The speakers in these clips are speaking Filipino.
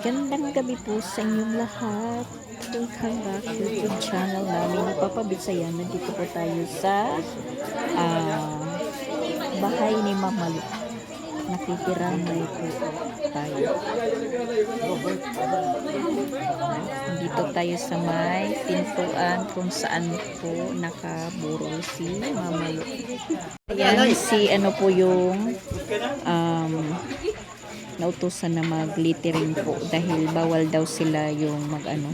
Gandang gabi po sa inyong lahat. Welcome back to YouTube channel namin. Napapabisaya. Nandito po tayo sa bahay ni Mama Lu. Nakikiramay po tayo. Dito tayo sa may pintuan kung saan po nakaburol si Mama Lu. Ayan si ano po yung nautusan na mag-littering po dahil bawal daw sila yung mag-ano,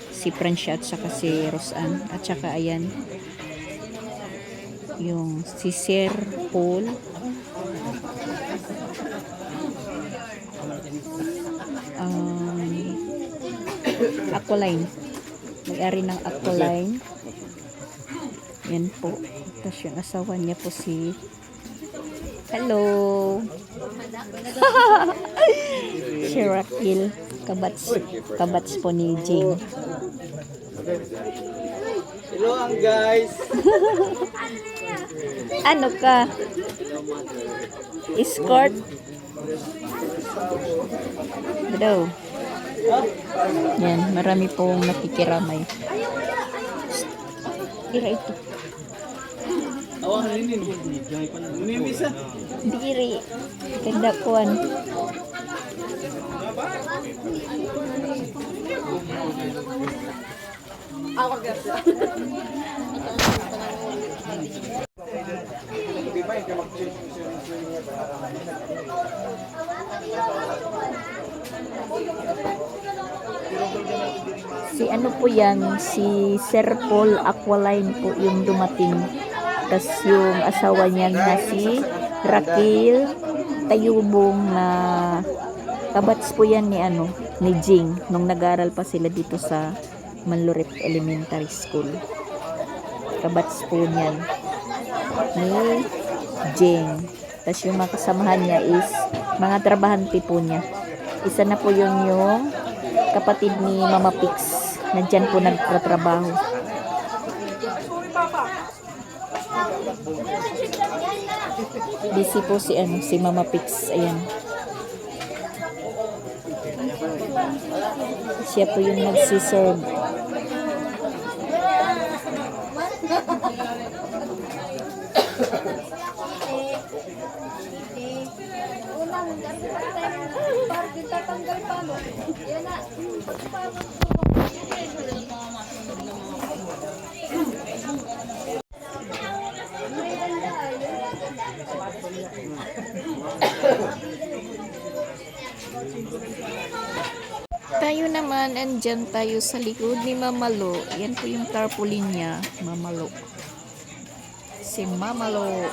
si Francia at saka si Rosan at saka ayan yung si Sir Paul, Aqualine, may-ari ng Aqualine. Yan po, tapos yung asawa niya po si hello si Raquel, kabats po ni Jing. Hello guys. Ano ka? Escort? Hello. Yan, marami pong nakikiramay. Ira ito. Awang ninin. Nimisa. Diri. Ganda kuan. Ako kasi. Si ano po yan, si Sir Paul Aqualine po yung dumating. Tas yung asawa niya na si Raquel Tayubong na kabats po yan ni ano, ni Jing nung nag-aral pa sila dito sa Manlurip Elementary School. Kabats po niyan ni Jing. Tas yung mga kasamahan niya is mga trabahante po niya. Isa na po yung kapatid ni Mama Pix. Nandyan po nagtatrabaho. Busy po si ano, si Mama Pix. Ayan. Siya po yung nagsiserve. Tayo naman, andyan tayo sa likod ni Mama Lu. Yan po yung tarpaulin niya, Mama Lu. Si Mama Lu.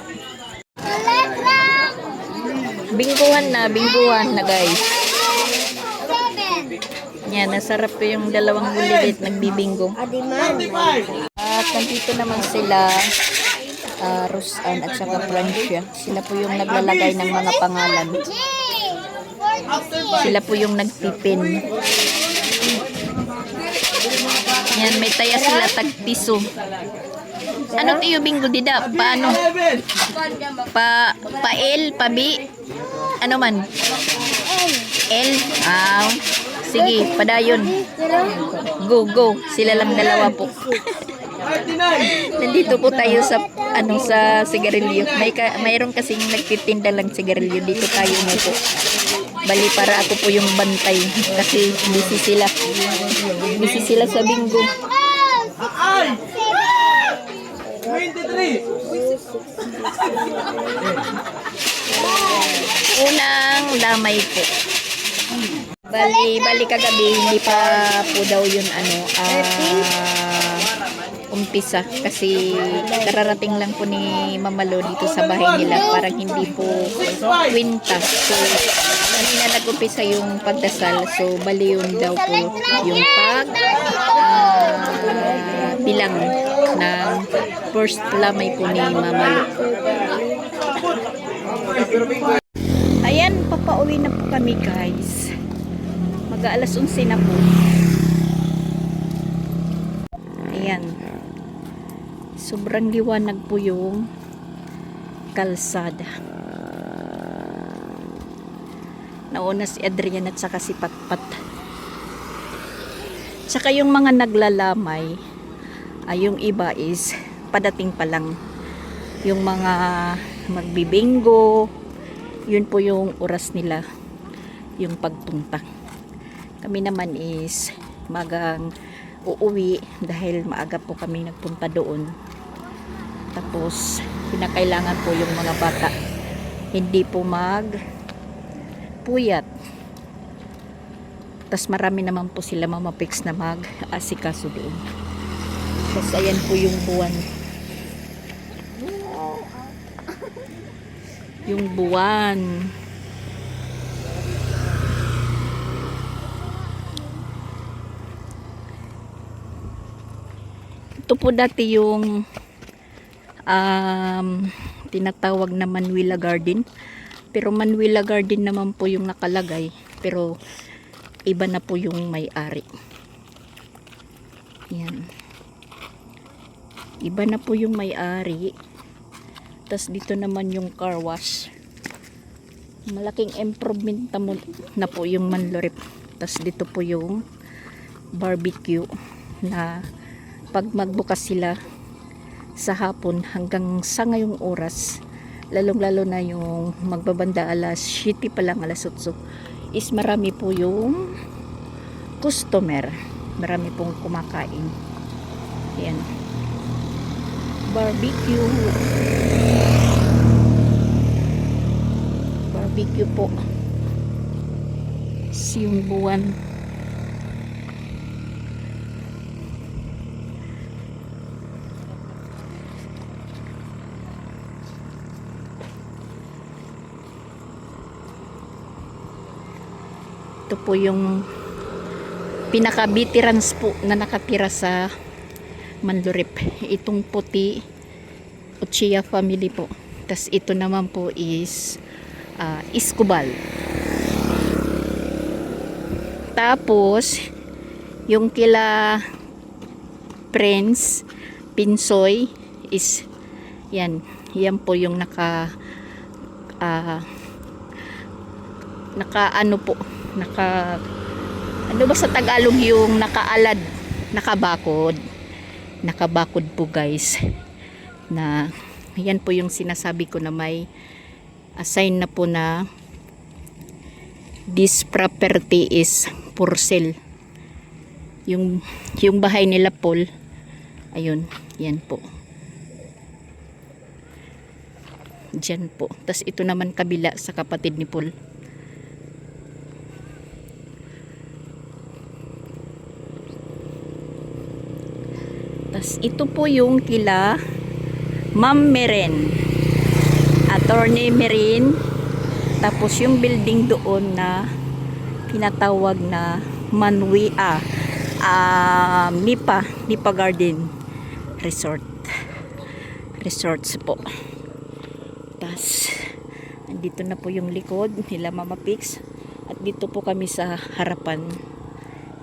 Bingguhan na guys. Yan, nasarap po yung dalawang bulilit nagbibingo. At nandito naman sila, Rosan at saka Francia. Sila po yung naglalagay ng mga pangalan. Sila po yung nagpipin. Yan, may taya sila tagpiso. Ano tiyo bingo dida? Paano? Pa-L, pa-B? Ano man? L? Sige, padayon. Go. Sila lang dalawa po. Nandito po tayo sa sa sigarilyo. Mayroon kasing nagtitinda lang sigarilyo. Dito tayo na po. Bali para ako po yung bantay kasi busy sila. Busy sila sa bingo. 23. Unang lamay po. Bali kagabi hindi pa po daw yun umpisa kasi kararating lang po ni Mama Lu dito sa bahay nila, parang hindi po kwinta. So kanina nag-umpisa yung pagdasal, so bali yun daw po yung bilang ng first lamay po ni Mama Lu. Ayan, papauwi na po kami guys. Mag-aalas 11 na po. Ayan. Sobrang liwanag po yung kalsada. Nauna si Adrian at saka si Patpat. Tsaka yung mga naglalamay, yung iba is padating pa lang. Yung mga magbibingo, yun po yung oras nila, yung pagpunta. Kami naman is magang uuwi dahil maaga po kami nagpunta doon. Tapos pinakailangan po yung mga bata hindi po puyat. Tapos marami naman po sila Mama Pix na mag-asikaso doon. Tapos ayan po yung buwan. Yung buwan. Ito po dati yung tinatawag na Manuela Garden. Pero Manuela Garden naman po yung nakalagay. Pero iba na po yung may-ari. Yan. Iba na po yung may-ari. Tapos dito naman yung car wash. Malaking improvement na po yung Manlurip. Tapos dito po yung barbecue na pag magbukas sila sa hapon hanggang sa ngayong oras, lalong-lalo na yung magbabanda alas 7 pa lang, alas 8, is marami po yung customer. Marami pong kumakain. Ayan. Barbecue. Barbecue po. Yung buwan. Ito po yung pinaka-veterans po na nakatira sa Manlurip. Itong puti, Uchia family po. Tas ito naman po is Iskubal. Tapos yung kila Prince Pinsoy is yan po yung naka ano ba sa Tagalog yung nakaalad, nakabakod po guys, na yan po yung sinasabi ko na may assign na po na this property is for sale. Yung bahay nila Paul, ayun, yan po dyan po. Tas ito naman kabila sa kapatid ni Paul. Tas ito po yung kila Ma'am Meren, Attorney Meren. Tapos yung building doon na tinatawag na Nipa Garden Resorts po. Tas andito na po yung likod nila Mama Pix, at dito po kami sa harapan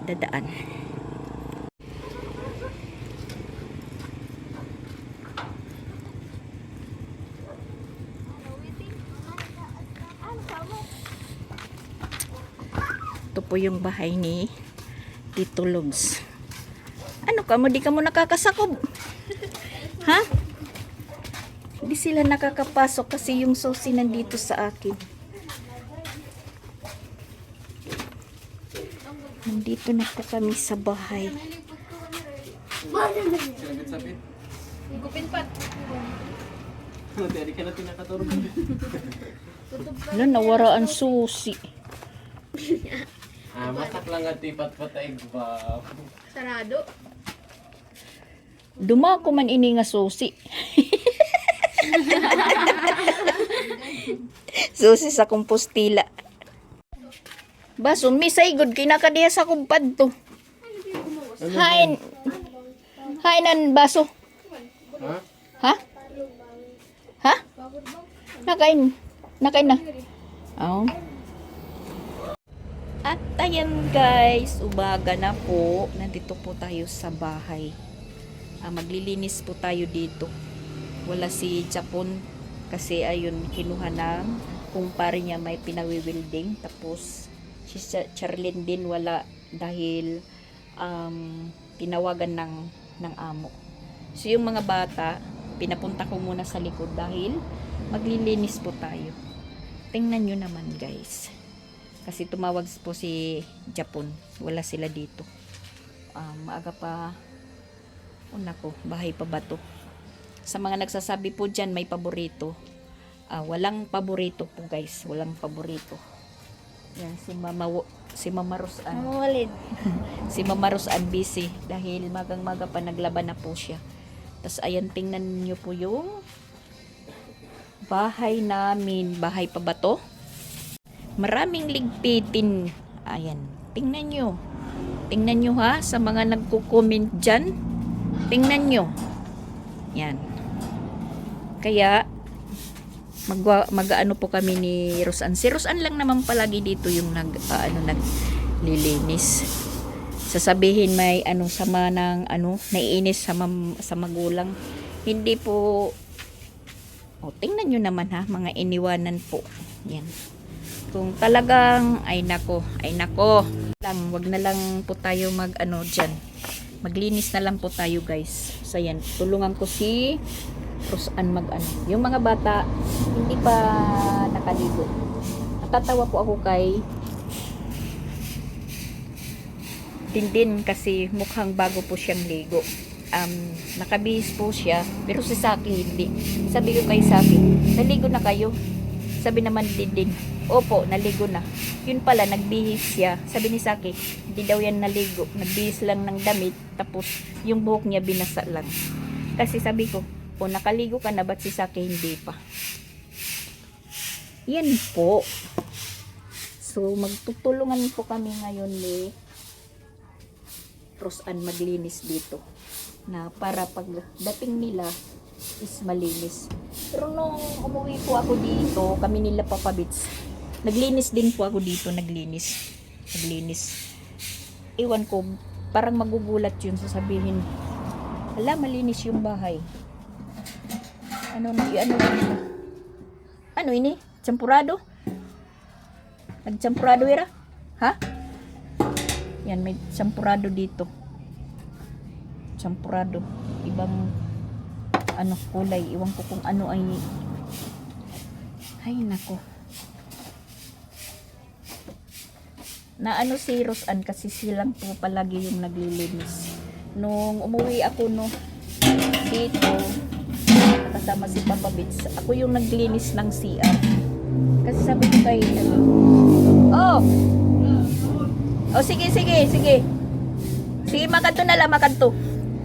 dadaan. Ito po yung bahay ni Tito Logs. Ano ka mo? Di ka mo nakakasakob? Ha? Hindi sila nakakapasok kasi yung susi nandito sa akin. Nandito na po kami sa bahay. Ano, nawara ang susi. Masak lang at ipat-pataig ba? Sarado. Dumako man ini nga susi. Susi sa kompostila. Baso, misay good kinakadiya sa kumpad to. Hain nan baso. Ha? Ha? Ha? Nakain na. Oh. At ayan guys, umaga na po. Nandito po tayo sa bahay. Maglilinis po tayo dito. Wala si Japon kasi ayun kinuha ng kumpare niya may pinawi-welding. Tapos si Charlene din wala dahil tinawagan ng amo. So yung mga bata, pinapunta ko muna sa likod dahil maglilinis po tayo. Tingnan nyo naman guys. Kasi tumawag po si Japon. Wala sila dito. Maaga pa. Nako, bahay pa ba to? Sa mga nagsasabi po dyan, may paborito. Walang paborito po guys. Walang paborito. Yan, si Mama Rosan. Walid. Si Mama Rosan busy dahil magang-maga pa naglaban na po siya. Tapos ayan, tingnan nyo po yung bahay namin. Bahay pa ba to? Maraming ligpitin. Ayan, tingnan nyo. Tingnan nyo ha, sa mga nagko-comment dyan. Tingnan nyo. Yan. Kaya, mag-ano po kami ni Rosan. Si Rosan lang naman palagi dito yung naglilinis. Sasabihin may sama ng naiinis sa magulang. Hindi po. Tingnan nyo naman ha, mga iniwanan po. Yan. Kung talagang ay nako. Wag na lang po tayo dyan. Maglinis na lang po tayo guys. So yan, tulungan ko si Rosan Yung mga bata hindi pa nakaligo. Natatawa po ako kay Dindin kasi mukhang bago po siyang ligo. Nakabihis po siya, pero si Saki hindi. Sabi ko kay Saki, naligo na kayo? Sabi naman Dindin, opo, naligo na. Yun pala, nagbihis siya. Sabi ni Saki, hindi daw yan naligo. Nagbihis lang ng damit, tapos yung buhok niya binasa lang. Kasi sabi ko, nakaligo ka na, ba't si Saki hindi pa? Yan po. So, magtutulungan po kami ngayon ni Rosan maglinis dito. Na para pagdating nila is malinis. Pero nung umuwi po ako dito, kami nila Papa Bits, naglinis din po ako dito, naglinis. Iwan ko, parang magugulat yun, sasabihin, hala, malinis yung bahay. Ano ini? Champurado? Nagchampurado ira? Ha? Yan, may champurado dito. Champurado. Ibang kulay. Iwan ko kung ano ay. Ay, nako. Si Rosan kasi silang po palagi yung naglilinis. Nung umuwi ako dito, kasama si Papa Bits, ako yung naglinis ng CR. Kasi sabi ko kay sige. Sige, makanto na lang, makanto.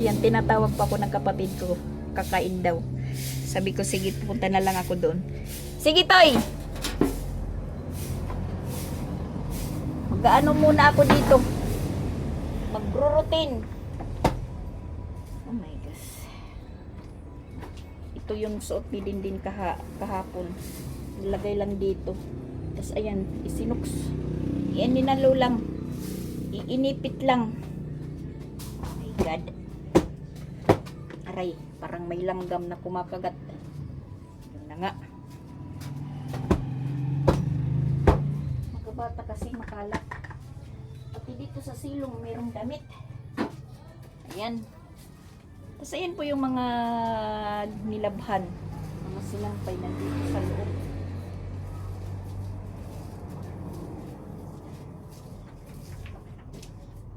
Yan, tinatawag pa ako ng kapatid ko. Kakain daw. Sabi ko, sige, pupunta na lang ako doon. Sige, Toy! Mag-ano muna ako dito. Magro-routine. Oh my gosh. Ito yung suot ni Dindin kahapon. Ilagay lang dito. Tapos ayan, isinuks. Iyan ninalo lang. Iinipit lang. Oh my God. Aray, parang may langgam na kumakagat. Yun na nga. Mga bata kasi makalat. Pati dito sa silong mayroong damit. Ayan. Tapos ayan po yung mga nilabhan. Mga sinampay nandito sa loob.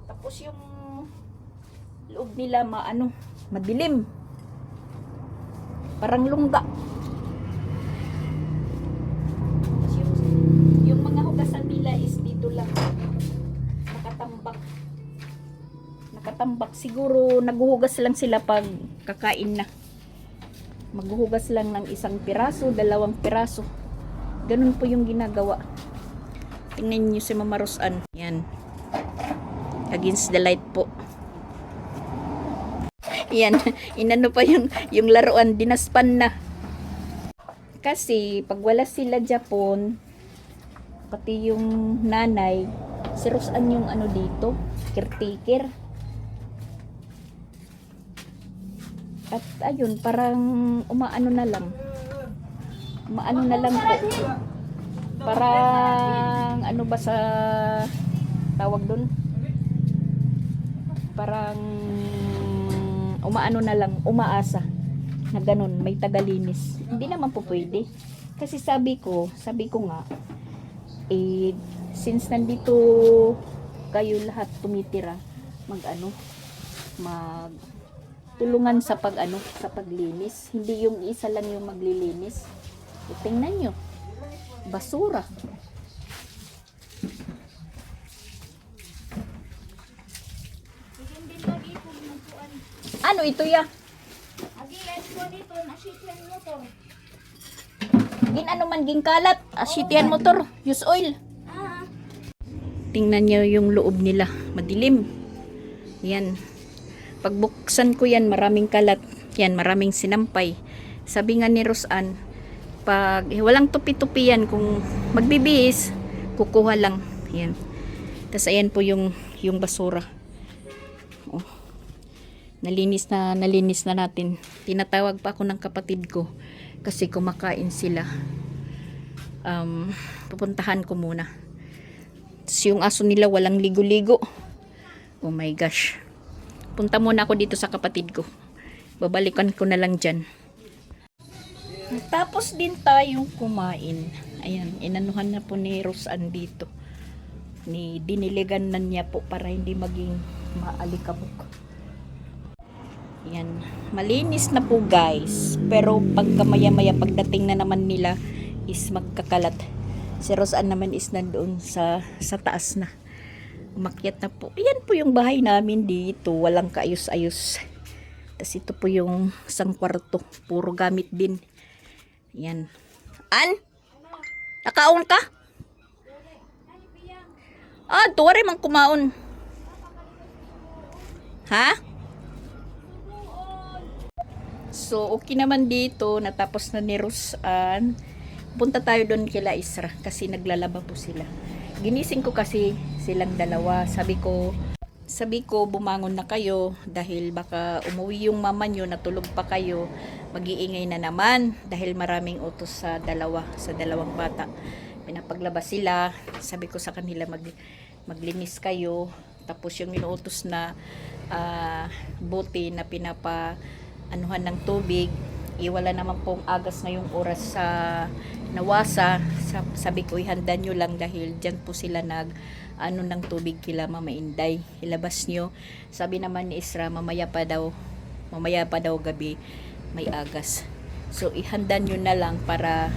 Tapos yung loob nila madilim. Parang lungga. Tapos yung mga hugasan nila is dito lang. Nakatambak. Siguro naghuhugas lang sila pag kakain na. Maghuhugas lang ng 1 piraso, 2 piraso. Ganun po yung ginagawa. Tingnan niyo si Mama Rosan. Yan. Against the light po. Yan, inano pa yung laruan, dinaspan na. Kasi pag wala sila Japon, pati yung nanay, si Rosan yung dito, caretaker. At ayun, parang umaano na lang po. Parang ano ba sa tawag doon? Parang umaano na lang, umaasa na ganun, may tagalinis. Hindi naman po pwede. Kasi sabi ko nga, since nandito kayo lahat tumitira, mag tulungan sa sa paglinis. Hindi yung isa lang yung maglilinis. Tingnan nyo, basura. Ano ito ya? Gin ano man ging kalat, asitian motor, use oil. Tingnan niyo yung loob nila, madilim. Yan. Pagbuksan ko yan, maraming kalat. Yan, maraming sinampay. Sabi nga ni Rosan, pag walang tupi-tupi yan, kung magbibihis, kukuha lang. Yan. Tapos ayan po yung basura. Oh. Nalinis na natin. Tinatawag pa ako ng kapatid ko kasi kumakain sila. Pupuntahan ko muna. Tapos yung aso nila walang ligo-ligo. Oh my gosh. Punta muna ako dito sa kapatid ko. Babalikan ko na lang dyan. Tapos din tayong kumain. Ayan, inanuhan na po ni Rosan dito. Diniligan na niya po para hindi maging maalikabok. Yan, malinis na po guys. Pero pagka maya-maya pagdating na naman nila is magkakalat. Si Rosan naman is nandoon sa taas na. Umakyat na po. Yan po yung bahay namin dito. Walang kaayos-ayos. Tapos ito po yung isang kwarto. Puro gamit din. Yan. An? Nakaon ka? Tuwari mang kumaon. Ha? So, okay naman dito. Natapos na ni Rosan. Punta tayo doon kila Isra kasi naglalaba po sila. Ginising ko kasi silang dalawa. Sabi ko bumangon na kayo dahil baka umuwi yung mama nyo, natulog pa kayo. Mag-iingay na naman dahil maraming utos sa dalawang bata. Pinapaglabas sila. Sabi ko sa kanila maglinis kayo. Tapos yung inuutos na bote na anuhan ng tubig, iwala naman pong agas ngayong oras sa nawasa. Sabi ko ihanda nyo lang dahil dyan po sila ng tubig kila Mama Inday, ilabas nyo. Sabi naman ni Isra mamaya pa daw gabi may agas, so ihanda nyo na lang para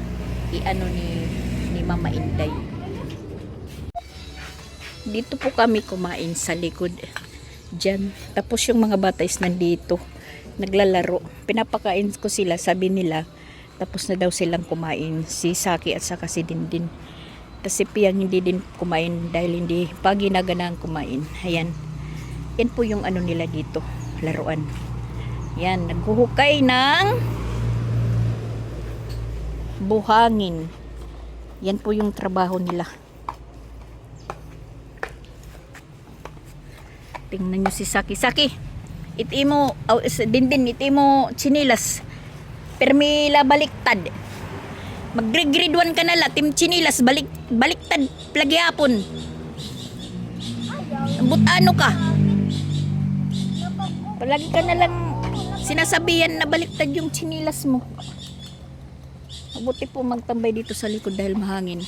iano ni Mama Inday. Dito po kami kumain sa likod dyan. Tapos yung mga bata is nandito naglalaro. Pinapakain ko sila, sabi nila tapos na daw silang kumain, si Saki at saka si Dindin. Tapos si Piang hindi din kumain dahil hindi pa ginaganang kumain. Ayan, yan po yung ano nila dito, laruan. Yan, naghuhukay ng buhangin. Yan po yung trabaho nila. Tingnan nyo si Saki. Iti mo, Dindin, iti mo chinilas. Permila baliktad. Mag-grade 1 ka na la, tim chinilas, baliktad, plagyapon. Butano ka. Palagi ka na lang sinasabihan na baliktad yung chinilas mo. Mabuti po magtambay dito sa likod dahil mahangin.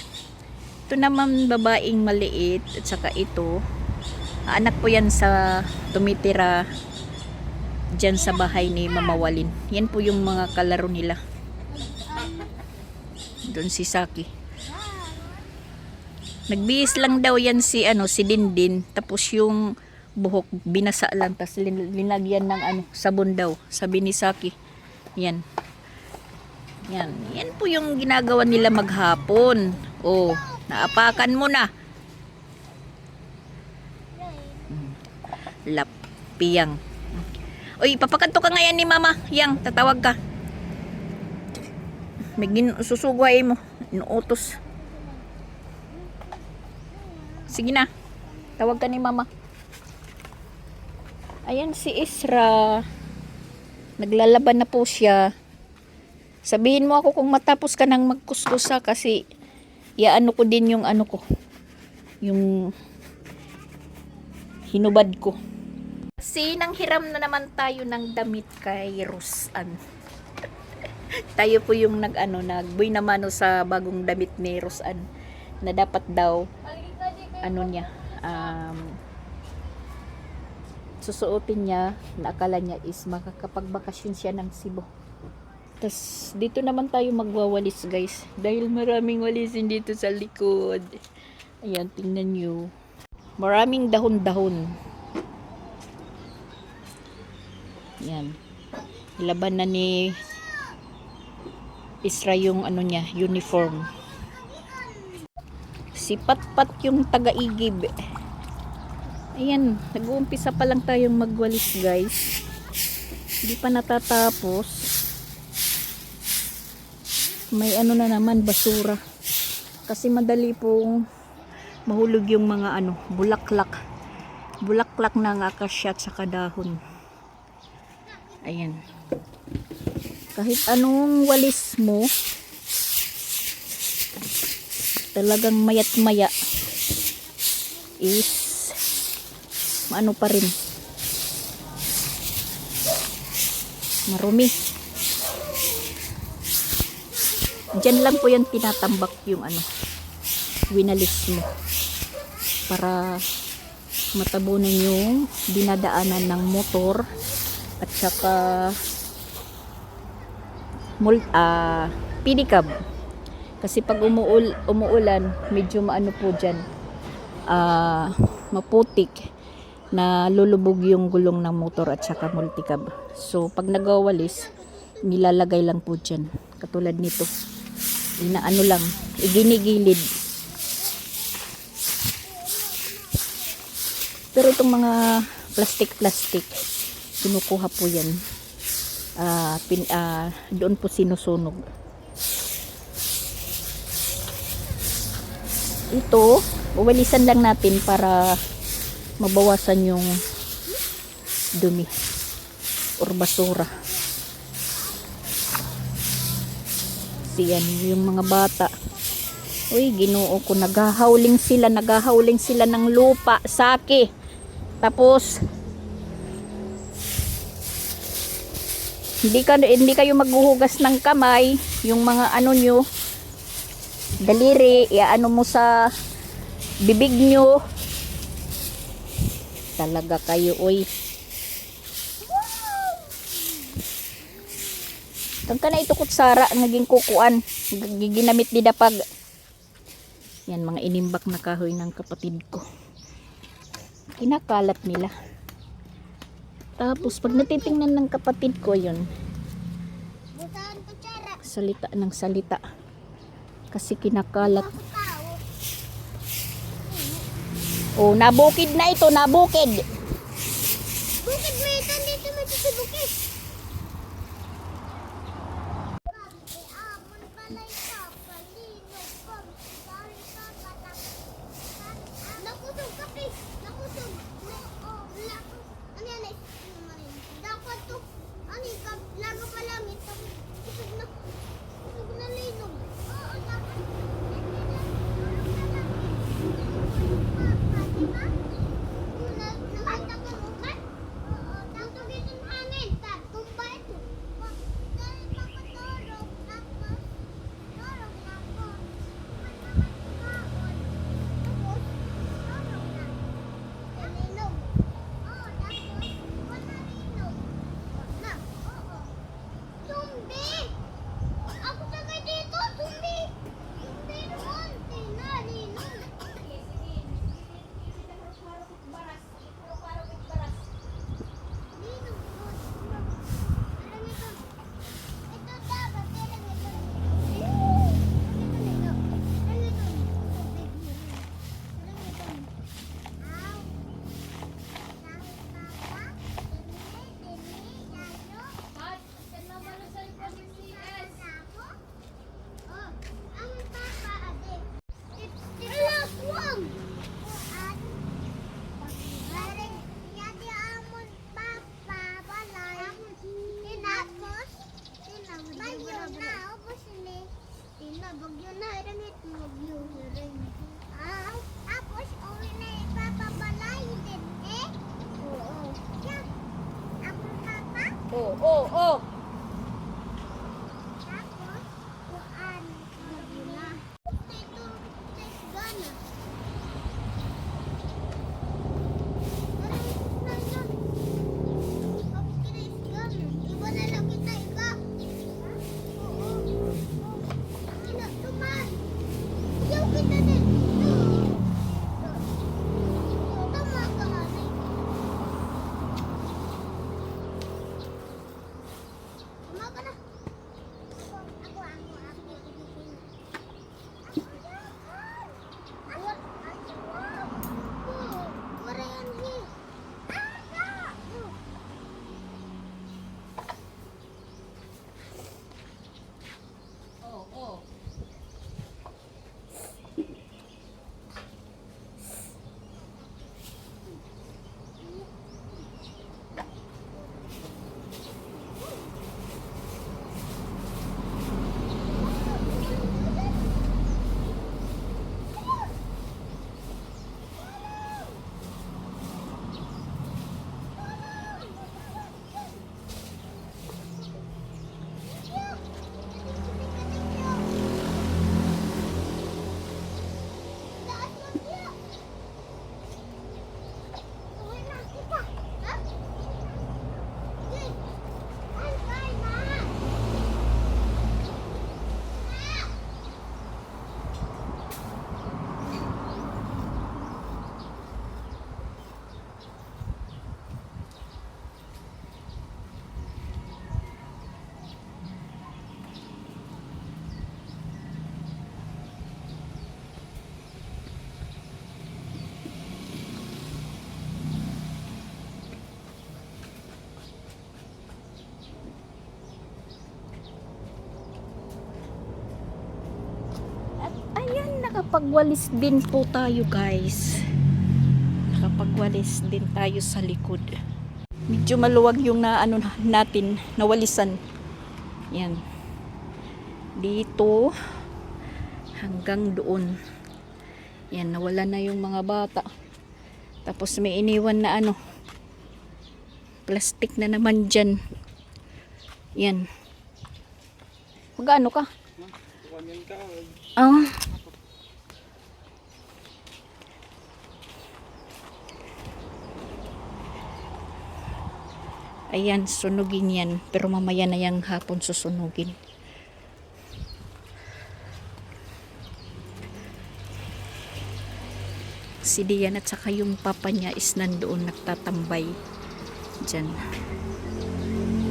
Ito naman babaeng maliit at saka ito. Anak po yan sa tumitira dyan sa bahay ni Mama Walin. Yan po yung mga kalaro nila. Doon si Saki. Nagbihis lang daw yan si Dindin. Tapos yung buhok binasa lang. Tapos linagyan ng sabon daw. Sabi ni Saki. Yan. Yan po yung ginagawa nila maghapon. Oh, naapakan mo na. Lapiyang. Uy, papakanto ka ngayon ni Mama. Yang, tatawag ka. May susugway mo. Inuutos. Sige na. Tawag ka ni Mama. Ayan si Isra. Naglalaban na po siya. Sabihin mo ako kung matapos ka nang magkuskusa kasi iaano ko din yung ano ko, yung hinubad ko. Kasi nanghiram na naman tayo ng damit kay Rosan. Tayo po yung nagbuy naman sa bagong damit ni Rosan na dapat daw niya susuotin niya na akala niya is makakapagbakasyon siya ng Cebu. Tas dito naman tayo magwawalis guys dahil maraming walisin dito sa likod. Ayan, tingnan nyo, maraming dahon-dahon. Yan, ilaban na ni Isra yung niya, uniform. Si Patpat yung taga-igib. Ayan, nag-uumpisa pa lang tayong magwalis guys. Hindi pa natatapos. May na naman, basura. Kasi madali pong mahulog yung mga bulaklak. Bulaklak ng akasya at saka dahon. Ayan. Kahit anong walis mo, talagang mayat maya is maano pa rin, marumi. Diyan lang po yan tinatambak yung winalis mo para matabunan yung dinadaanan ng motor at saka pedicab. Kasi pag umuulan, medyo maano po dyan, maputik na lulubog yung gulong ng motor at saka multicab. So pag nagawalis, nilalagay lang po dyan. Katulad nito. Inaano lang, iginigilid. Pero itong mga plastic, kinukuha po yan. Doon po sinusunog. Ito, uwalisan lang natin para mabawasan yung dumi or basura. Yan, yung mga bata. Uy, Ginoo ko, naghahawling sila ng lupa, sake. Tapos hindi kayo maghuhugas ng kamay, yung mga nyo, daliri, iaano mo sa bibig nyo. Talaga kayo, oy. Kang na ito kutsara, naging kukuan, giginamit di dapag. Yan, mga inimbak na kahoy ng kapatid ko. Kinakalat nila. Tapos, pag natitingnan ng kapatid ko, yun, salita ng salita. Kasi kinakalat. Oh, nabukid na ito, nabukid. Bukid mo ito, dito mo ito sa bukid. Nakusog kape, nakusog. Ano yan ay? Dapat to, lago pa lang ito. Kusog na linog. Oo, dapat. Oh, oh, oh. Tapos, kuan. Ito, gana. Iba na lang kita, iba. Oo. Ina, tuman. Ayaw kita din. Tama ka, honey. Tama ka na. Ako. Oh, oh. At ayan, nakapagwalis din po tayo guys. Nakapagwalis din tayo sa likod. Medyo maluwag yung natin, nawalisan. Yan. Dito hanggang doon. Yan, nawala na yung mga bata. Tapos may iniwan na plastic na naman dyan. Yan. Magano ka? Ah. Ayan, sunugin yan. Pero mamaya na yung hapon susunugin. Si Dian at saka yung papa niya is nandoon nagtatambay. Diyan.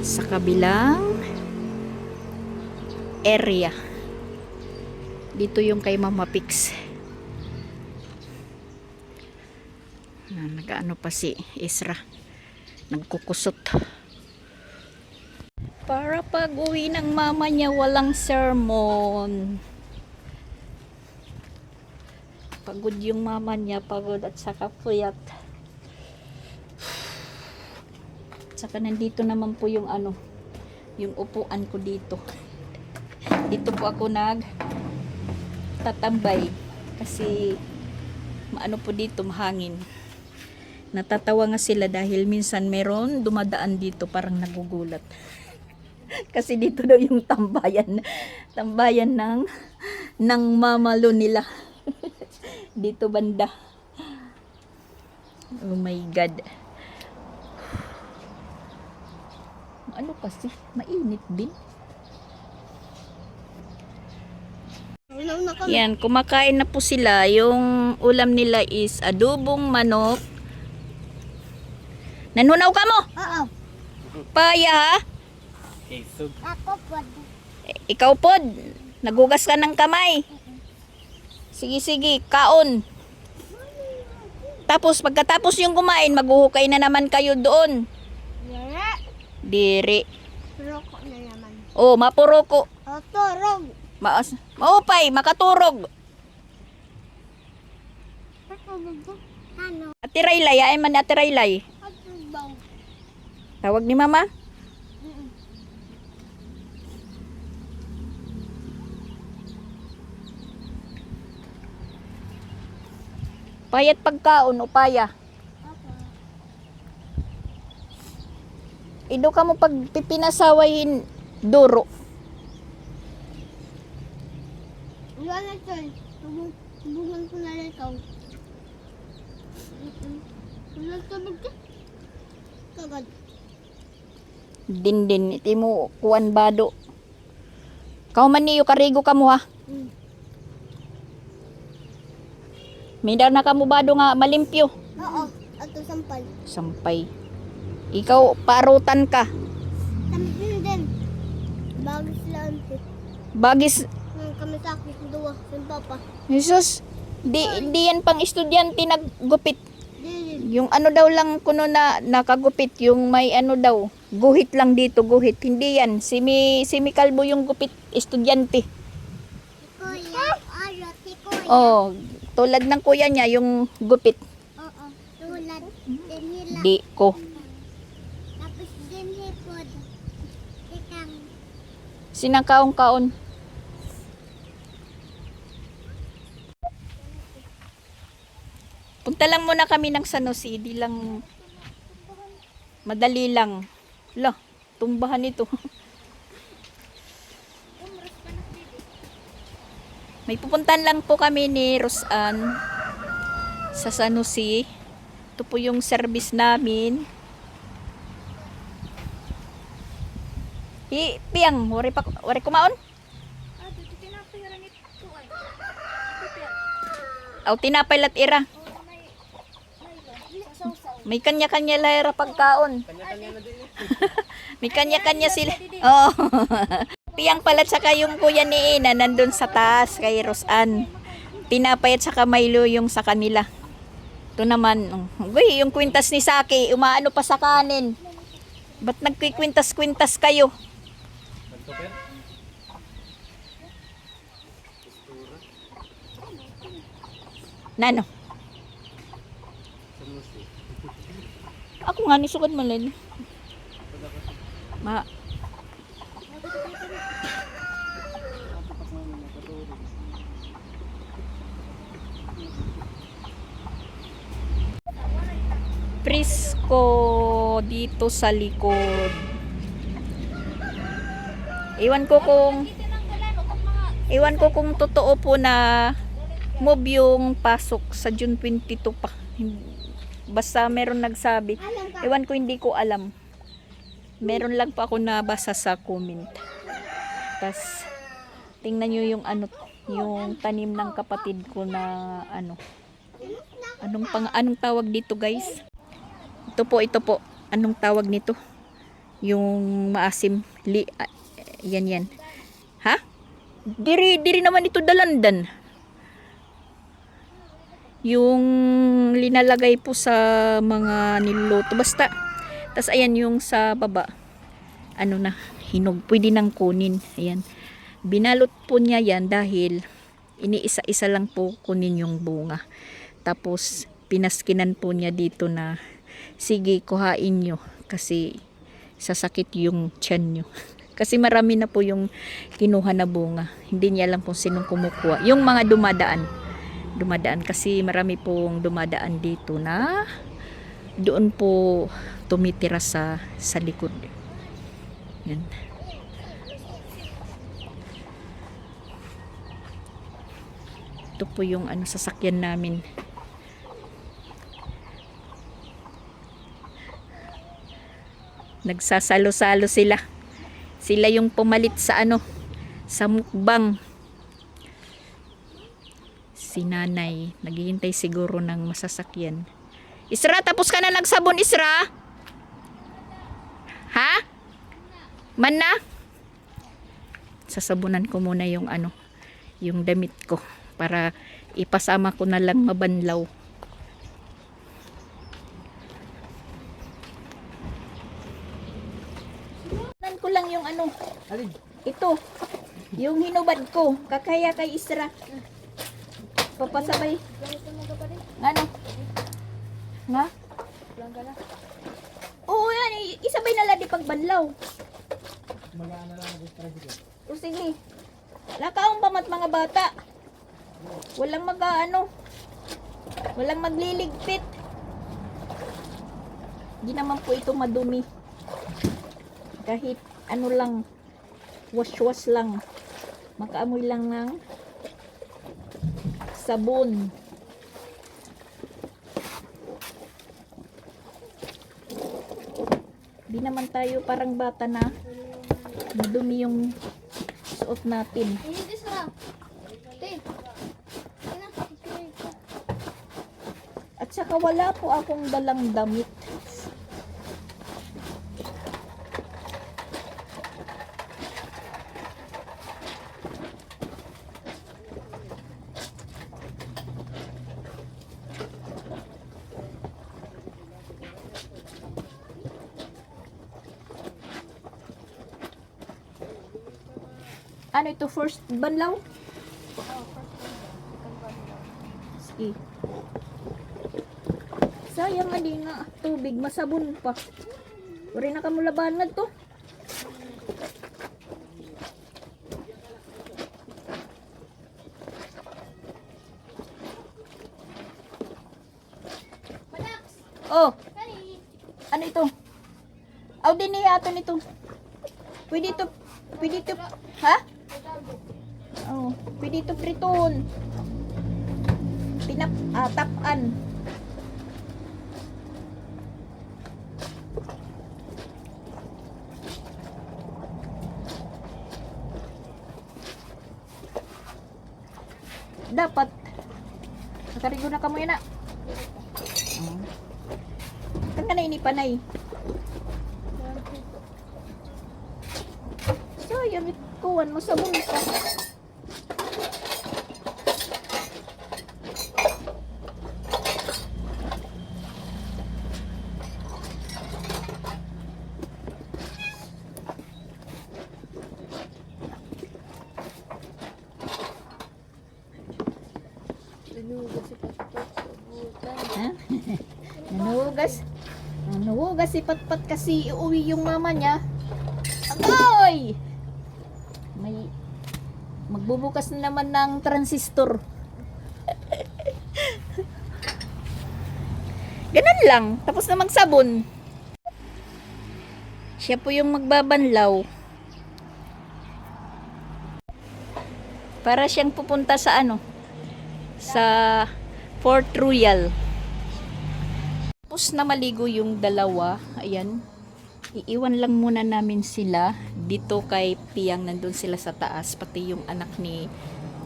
Sa kabilang area. Dito yung kay Mama Pix. Nag-ano pa si Isra. Nagkukusot. Para pag uwi ng mama niya walang sermon. Pagod yung mama niya, pagod at saka puyat. Saka nandito naman po yung yung upuan ko dito. Dito po ako tatambay kasi maano po dito, mahangin. Natatawa nga sila dahil minsan meron dumadaan dito parang nagugulat. Kasi dito daw yung tambayan ng mamalo nila. Dito banda. Oh my God. Ano kasi, mainit din. Yan, kumakain na po sila. Yung ulam nila is adobong manok. Nanunaw ka mo? Oo. Paya ha? Kesog. Ako po. Ikaw pod, nagugas ka ng kamay. Sige, kaon. Tapos, pagkatapos yung kumain, maghuhukay na naman kayo doon. Yara. Diri. Roko na naman. Oh, mapuroko. Otorog. Maupay, makaturog. Ano? Atiraylay, ay man atiraylay. Atubang. Tawag ni mama. Payat pagkaon, upaya. Ido ka mo pag pipinasawayin duro. Wala na ito. Tubungan ko na rin ikaw. Wala tubog ka. Kagad. Din iti mo kuan bado. Kau man niyo karigo ka mo ha. May na ka mo bado nga malimpyo. Oo. Ato sampal. Sampay. Ikaw parutan ka. Tampin din. Bagis lang. Bagis. Kami sakit. Dua. Sin papa. Jesus. Di yan pang estudyante naggupit. Di. Yung ano daw lang kuno na nakagupit. Yung may ano daw. Guhit lang dito. Guhit. Hindi yan. Simi kalbo yung gupit estudyante. Kuya. Ayot. Si kuya. Oh. Tulad ng kuya niya yung gupit. Oo. Tulad. Din nila. Di ko. Tapos din hipod. Ikang. Sinakaon-kaon. Punta lang muna kami ng San Jose. Di lang madali lang. Lah, tumbahan ito. May pupuntan lang po kami ni Rosan sa San Jose. Ito po yung service namin. Piang, wari kumaon? Aw, tinapay lat ira. May kanya-kanya lara pagkaon. May kanya-kanya sila. Oo. Piyang pala tsaka yung kuya ni Ina nandun sa taas kay Rosan. Tinapay at saka Milo yung sa kanila. Ito naman, yung kwintas ni Saki, umaano pa sa kanin. Ba't nagkikwintas-kwintas kayo? Nano? Ako nga nisugad mo lang. Prisco dito sa likod. Iwan ko kung totoo po na move yung pasok sa June 22 pa. Basta meron nagsabi. Iwan ko, hindi ko alam. Meron lang pa ako nabasa sa comment. Tas tingnan nyo yung ano, yung tanim ng kapatid ko na ano. Anong tawag dito, guys? Ito po. Anong tawag nito? Yung maasim. Yan. Ha? Diri naman ito dalandan. Yung linalagay po sa mga niluluto. Basta. Tas ayan yung sa baba. Ano na, hinog. Pwede nang kunin. Ayan. Binalot po niya yan dahil iniisa-isa lang po kunin yung bunga. Tapos pinaskinan po niya dito na sige, kuhain nyo kasi sasakit yung tiyan nyo. Kasi marami na po yung kinuha na bunga. Hindi niya alam kung sinong kumukuha. Yung mga dumadaan kasi marami pong dumadaan dito na doon po tumitira sa likod. Yan. Ito po yung sasakyan namin. Nagsasalo-salo sila. Sila yung pumalit sa sa mukbang. Si nanay, naghihintay siguro ng masasakyan. Isra, tapos ka na nagsabon, Isra? Ha? Man na? Sasabunan ko muna yung yung damit ko para ipasama ko na lang mabanlaw. Ko lang yung ito, yung hinubad ko, kakaya kay Isra. Papasabay. Ano? Nga? Oo, yan. Isabay na lang di pagbanlaw. O sige. Lakaong pamat mga bata. Walang walang magliligpit. Di naman po ito madumi. Kahit ano lang, wash-wash lang. Makaamoy lang ng sabon. Di naman tayo parang bata na madumi yung suot natin. Hindi sarap. Te. Ina, ituloy ko. At saka wala po akong dalang damit. Ano ito? First banlaw? Sige. Sayang nga di nga tubig, masabon pa. Wari na ka mo labanan to. Madax. Oh, Kani. ano ito? Aw din niya ato nito. Pwede to, ha? Oh, pwede to priton. Tapan. Dapat nakarigo na kamo yan na. Kan ka na inipanay. Sayang ikuwan mo sa bulsa. Ha? Nanuhugas. Nanuhugas si Patpat kasi uuwi yung mama niya. Agoy! May magbubukas na naman ng transistor. Ganun lang. Tapos na magsabon. Siya po yung magbabanlaw. Para siyang pupunta sa ano? Sa Fort Royal. Tapos na maligo yung dalawa. Ayan. Iiwan lang muna namin sila dito kay Piyang, nandun sila sa taas, pati yung anak ni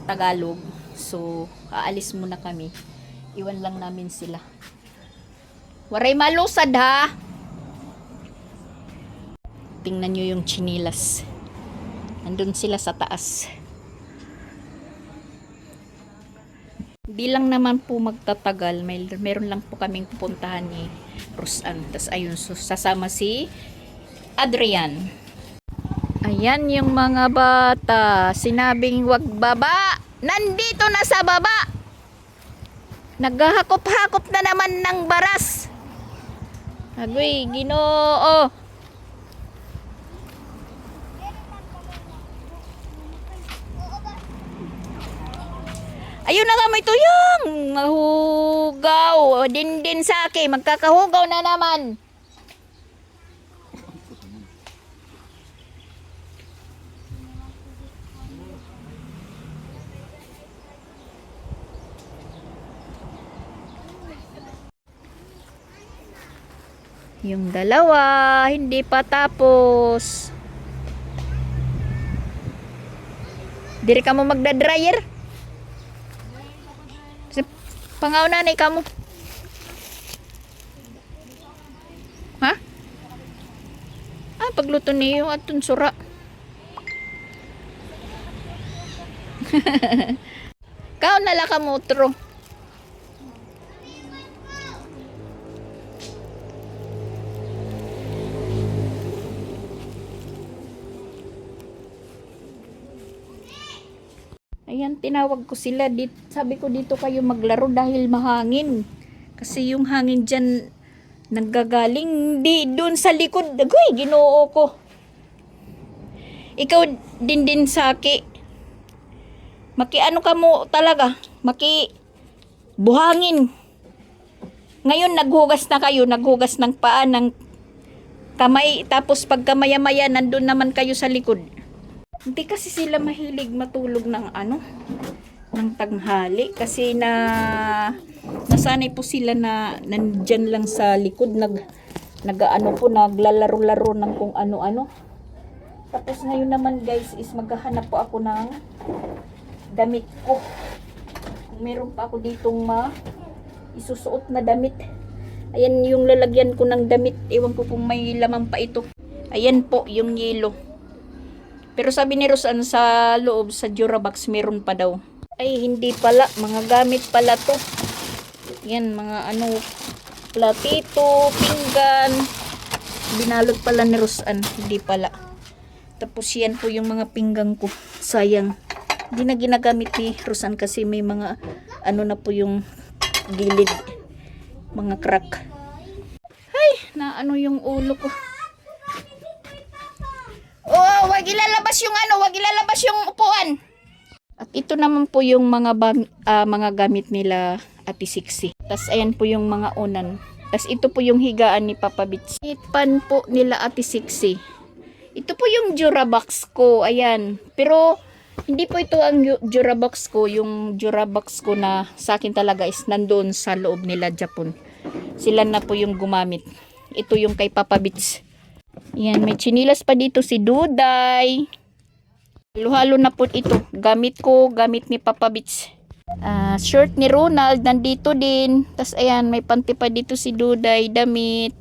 Tagalog. So, aalis muna kami. Iwan lang namin sila. Waray malusad ha! Tingnan nyo yung chinilas. Nandun sila sa taas. Di lang naman po magtatagal. Meron lang po kaming pupuntahan ni Rosan. Tapos ayun, so, sasama si Adrian. Ayan yung mga bata. Sinabing wag baba. Nandito na sa baba. Naghahakop-hakop na naman ng baras. Agoy, Ginoo. Ayun na nga, may tuyong. Mahugaw. Din sa akin. Magkakahugaw na naman. Yung dalawa, hindi pa tapos. Diri ka mo magda-dryer? Pangauna na ikaw mo. Ha? Pagluto niyo atun sura. Kao nala ka mo utro. Ayan, tinawag ko sila. Sabi ko dito kayo maglaro dahil mahangin. Kasi yung hangin dyan nanggagaling di doon sa likod. Agoy, Ginoo ko. Ikaw din saki. Ano ka mo talaga? Buhangin. Ngayon naghugas na kayo. Naghugas ng paa ng kamay, tapos pagka maya-maya, nandun naman kayo sa likod. Hindi kasi sila mahilig matulog ng ng tanghali. Kasi nasanay po sila na nandyan lang sa likod, naglalaro-laro ng kung ano-ano. Tapos ngayon naman guys, is maghahanap po ako ng damit ko. Meron pa ako ditong isusuot na damit. Ayan yung lalagyan ko ng damit. Ewan ko kung may laman pa ito. Ayan po yung yelo. Pero sabi ni Rosan sa loob, sa Durabox, meron pa daw. Ay, hindi pala. Mga gamit pala to. Yan, mga platito, pinggan. Binalot pala ni Rosan. Hindi pala. Tapos yan po yung mga pinggan ko. Sayang. Hindi na ginagamit ni Rosan kasi may mga na po yung gilid. Mga crack. Ay, yung ulo ko. Oh, wag ilalabas yung wag ilalabas yung upuan. At ito naman po yung mga gamit nila Ate Sixi. Tas ayan po yung mga unan. Tas ito po yung higaan ni Papa Bits. Ipan po nila Ate Sixi. Ito po yung Durabox ko. Ayan. Pero hindi po ito ang Durabox ko. Yung Durabox ko na sa akin talaga is nandoon sa loob nila Japon. Sila na po yung gumamit. Ito yung kay Papa Bits. Yan, may chinilas pa dito si Duday. Halo-halo na po ito. Gamit ko, gamit ni Papa Bits. Shirt ni Ronald, nandito din. Tas ayan, may panty pa dito si Duday, damit.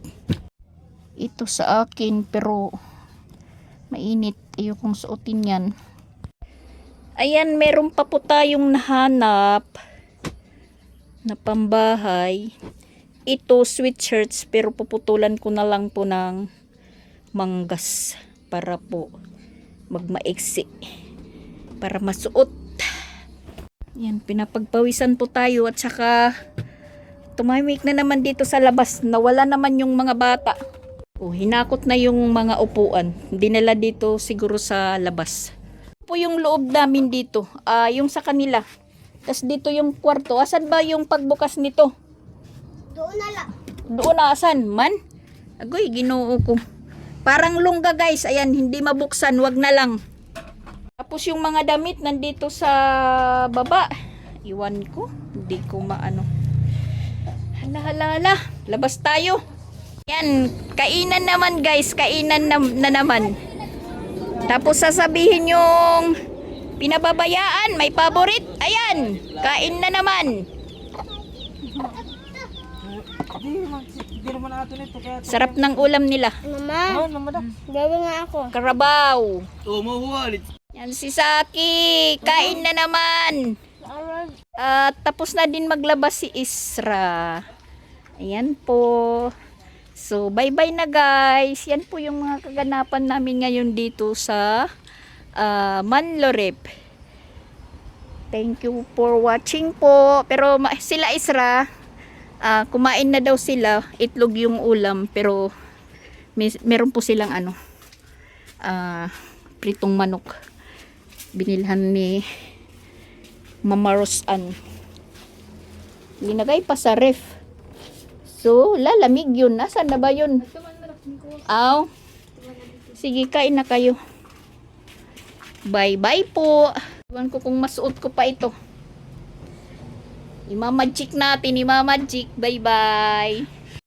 Ito sa akin, pero mainit. Ayokong suotin yan. Ayan, meron pa po tayong nahanap na pambahay. Ito, sweatshirts, pero puputulan ko na lang po ng manggas para po magmaiksi. Para masuot. Yan, pinapagpawisan po tayo at saka tumahimik na naman dito sa labas. Nawala naman yung mga bata. Hinakot na yung mga upuan. Dinala dito siguro sa labas. Po yung loob namin dito. Yung sa kanila. Tapos dito yung kwarto. Asan ba yung pagbukas nito? Doon na lang. Doon na, asan man? Agoy, ginoo ko. Parang lungga guys. Ayan, hindi mabuksan. Wag na lang. Tapos yung mga damit nandito sa baba. Iwan ko. Hindi ko maano. Hala. Labas tayo. Yan. Kainan naman guys. Kainan na naman. Tapos sasabihin yung pinababayaan. May paborit. Ayan. Kain na naman. Sarap ng ulam nila. Mama, gawin nga ako. Karabaw. Mahuwalit. Yan si Saki. Kain na naman. Tapos na din maglabas si Isra. Ayan po. So, bye-bye na guys. Yan po yung mga kaganapan namin ngayon dito sa Manlorep. Thank you for watching po. Pero sila Isra, kumain na daw sila. Itlog yung ulam. Pero meron po silang pritong manok. Binilhan ni Mama Rosan. Linagay pa sa ref. So, lalamig yun. Nasaan na ba yun? Aw. Sige, kain na kayo. Bye-bye po. Iwan ko kung masuot ko pa ito. Imamagic natin. Imamagic. Bye-bye.